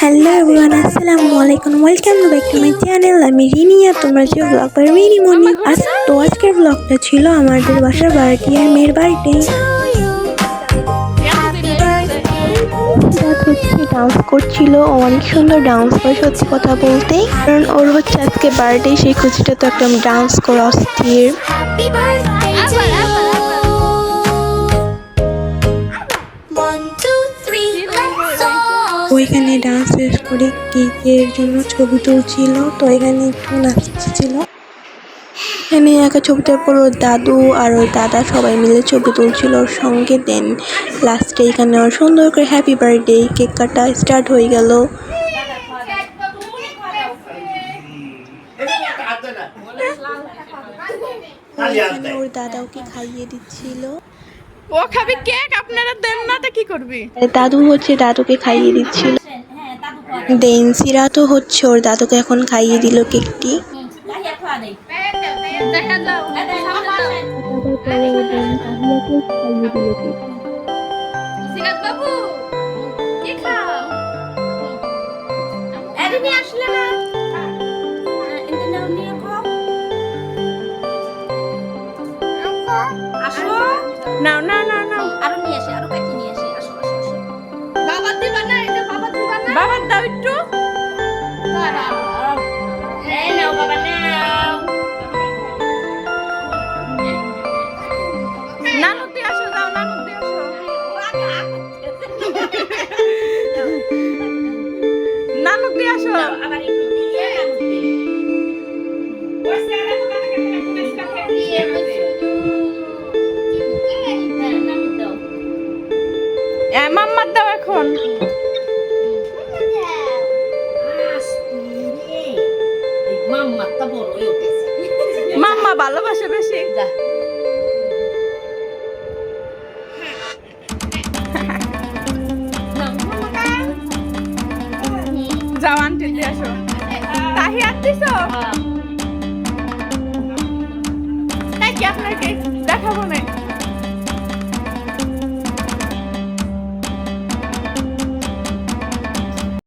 Hello everyone, আসসালামু আলাইকুম, welcome back to my channel. আমি রিনিয়া, তোমরা যে ব্লগ বাই রিনি মনি। আজকের ব্লগটা ছিল আমাদের বাসার বার্থডে আর মেয়ের বার্থডে। ডান্স করছিল, অনেক সুন্দর ডান্স করে সত্যি কথা বলতে, কারণ ওর হচ্ছে আজকে বার্থডে, সেই খুশিটা তো একদম ডান্স করে অস্থির। ওইখানে ডান্স শেষ করে কেকের জন্য ছবি তুলছিল, তো এখানে একটু নাচছিল। এখানে একা ছবিটা পর ওর দাদু আর ওর দাদা সবাই মিলে ছবি তুলছিল ওর সঙ্গে। দেন লাস্টে এখানে ওর সুন্দর করে হ্যাপি বার্থডে কেক কাটা স্টার্ট হয়ে গেল। ওর দাদা ওকে খাইয়ে দিচ্ছিল। ও খাবি কেক, আপনারা দেন না তো কি করবি? দাদু হচ্ছে দাদুকে খাইয়ে দিচ্ছিল। দেন সিরাতও হচ্ছে ওর দাদুকে এখন খাইয়ে দিল কেকটি। নাও না না না, আরো নিয়ে আসে, আরো কাটি নিয়ে আসে। আসো আসো আসো। বাবা দিবা না, এটা বাবা দিবা না, বাবা দাও একটু। এই নাও বাবা নাও। নানু দিয়ে আসো, যাও নানু দিয়ে আসো। নানু দিয়ে আসো। আবার একটু দিয়ে নাও। মাম্মার দাও এখন। মাম্মা ভালোবাসে বেশি। যাও আন্টি দিয়ে আসো। তাহি আর দিছো নাকি আপনাকে দেখাবো না?